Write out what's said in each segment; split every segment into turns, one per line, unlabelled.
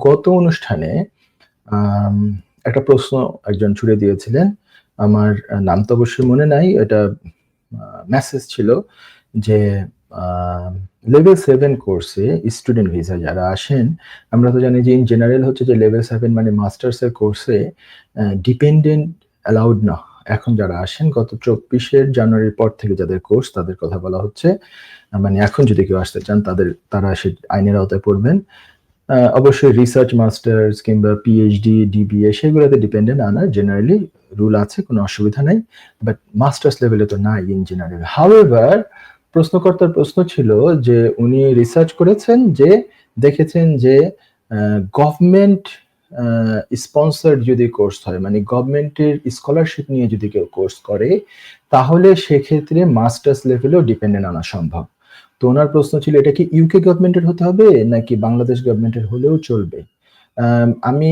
গত অনুষ্ঠানে একটা প্রশ্ন একজন ছুড়ে দিয়েছিলেন। আমার নাম তো অবশ্যই মনে নাই। এটা মেসেজ ছিল যে আ লেভেল 7 কোর্সে স্টুডেন্ট ভিসা যারা আসেন, আমরা তো জানি যে ইন জেনারেল হচ্ছে যে লেভেল 7 মানে মাস্টার্স এর কোর্সে ডিপেন্ডেন্ট অ্যালাউড না। এখন যারা আসেন গত ২৪ জানুয়ারির পর থেকে যাদের কোর্স তাদের কথা বলা হচ্ছে। মানে এখন যদি কেউ আসতে চান তারা সে আইনের আওতায় পড়বেন। অবশ্যই রিসার্চ মাস্টার্স কিংবা পিএইচডি, ডিবিএ সেগুলোতে ডিপেন্ডেন্ট আনার জেনারেলি রুল আছে, কোনো অসুবিধা নাই। বাট মাস্টার্স লেভেলে তো নাই ইন জেনারেল। হাউএভার প্রশ্নকর্তার প্রশ্ন ছিল যে উনি রিসার্চ করেছেন যে দেখেছেন যে গভর্নমেন্ট স্পন্সরড যদি কোর্স হয় মানে গভর্নমেন্টের স্কলারশিপ নিয়ে যদি কেউ কোর্স করে তাহলে সেক্ষেত্রে মাস্টার্স লেভেলেও ডিপেন্ডেন্ট আনা সম্ভব। তো ওনার প্রশ্ন ছিল এটা কি ইউকে গভর্নমেন্টের হতে হবে নাকি বাংলাদেশ গভর্নমেন্টের হলেও চলবে? আমি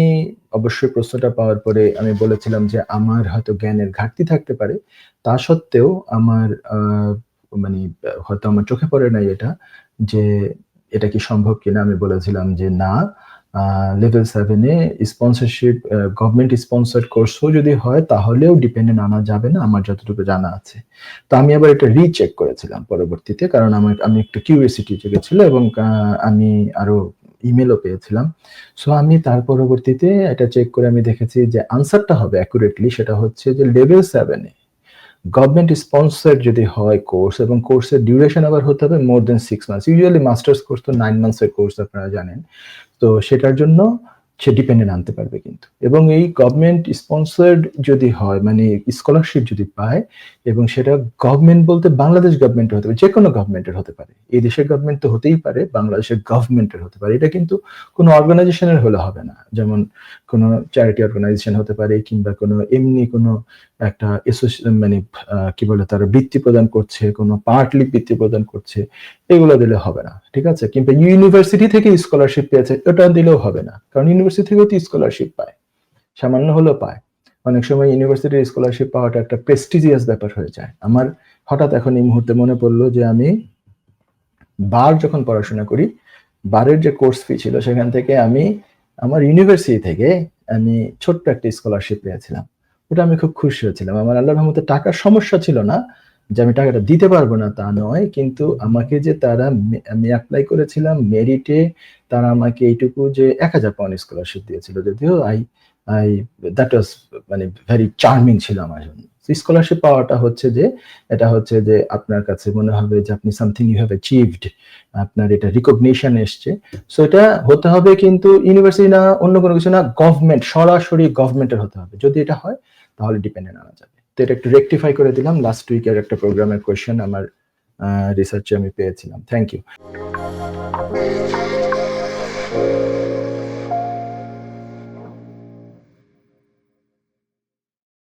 অবশ্যই প্রশ্নটা পাওয়ার পরে আমি বলেছিলাম যে আমার হয়তো জ্ঞানের ঘাটতি থাকতে পারে। তা সত্ত্বেও আমার মানে হয়তো আমার চোখে পড়ে নাই এটা যে এটা কি সম্ভব কিনা? আমি বলেছিলাম যে না, লেভেল 7 এ স্পন্সরশিপ গভর্নমেন্ট স্পন্সরড কোর্সও যদি হয় তাহলেও ডিপেন্ডেন্ট আনা যাবে না আমার যতটুকু জানা আছে। তো আমি আবার এটা রিচেক করেছিলাম পরবর্তীতে কারণ আমি একটু কিউরিওসিটি জেগেছিল এবং আমি আরো ইমেইলও পেয়েছিলাম। সো আমি তার পরবর্তীতে এটা চেক করে আমি দেখেছি যে আনসারটা হবে অ্যাকুরেটলি সেটা হচ্ছে যে লেভেল 7 এ গভর্নমেন্ট স্পন্সরড যদি হয় কোর্স এবং কোর্সের ডিউরেশন আবার হতে হবে more than 6 months. Usually masters course তো 9 মান্থস এর কোর্স আপনারা জানেন। তো সেটার জন্য সে ডিপেন্ডেন্ট আনতে পারবে কিন্তু। এবং এই গভর্নমেন্ট স্পন্সরড যদি হয় মানে স্কলারশিপ যদি পায় এবং সেটা গভর্নমেন্ট বলতে বাংলাদেশ গভর্নমেন্টের হতে পারে, যেকোনো গভর্নমেন্টের হতে পারে। এই দেশের গভর্নমেন্ট তো হতেই পারে, বাংলাদেশের গভর্নমেন্টের হতে পারে। এটা কিন্তু কোনো অর্গানাইজেশনের হলে হবে না। যেমন কোনো চ্যারিটি অর্গানাইজেশন হতে পারে কিংবা কোনো এমনি কোনো একটা মানে কি বলে তারা বৃত্তি প্রদান করছে, কোনো পার্টলি বৃত্তি প্রদান করছে, এগুলো দিলে হবে না। ঠিক আছে? কিংবা ইউনিভার্সিটি থেকে স্কলারশিপ পেয়েছে, ওটা দিলেও হবে না। কারণ ইউনিভার্সিটি থেকেও তো স্কলারশিপ পায়। সামান্য হলেও পায়। অনেক সময় ইউনিভার্সিটির স্কলারশিপ পাওয়াটা একটা প্রেস্টিজিয়াস ব্যাপার হয়ে যায়। আমার হঠাৎ এখন এই মুহূর্তে মনে পড়ল যে আমি বার যখন পড়াশোনা করি, বারের যে কোর্স ফি ছিল সেখান থেকে আমি আমার ইউনিভার্সিটি থেকে আমি ছোট্ট একটা স্কলারশিপ পেয়েছিলাম। ওটা আমি খুব খুশি হয়েছিলাম। আমার আল্লাহর রহমতে টাকার সমস্যা ছিল না যে আমি টাকাটা দিতে পারবো না তা নয়। কিন্তু আমাকে যে তারা আমি এপ্লাই করেছিলাম মেরিটে তারা আমাকে এইটুকু যে ১,০০০ পাউন্ড স্কলারশিপ দিয়েছিল। যদিও আই আই দ্যাট ওয়াজ মানে ভেরি চার্মিং ছিল আমার জন্য। স্কলারশিপ পাওয়াটা হচ্ছে যে এটা হচ্ছে যে আপনার কাছে মনে হবে যে আপনি সামথিং ইউ হ্যাভ অ্যাচিভড। আপনার এটা রিকগনিশন এসছে। সো এটা হতে হবে কিন্তু ইউনিভার্সিটি না অন্য কোনো কিছু না গভর্নমেন্ট সরাসরি গভর্নমেন্টের হতে হবে। যদি এটা হয় তাহলে ডিপেন্ডেন্ট আনা যাবে। তো এটা একটু রেকটিফাই করে দিলাম। লাস্ট উইকের একটা প্রোগ্রামের কোয়েশ্চেন আমার রিসার্চে আমি পেয়েছিলাম। Thank you.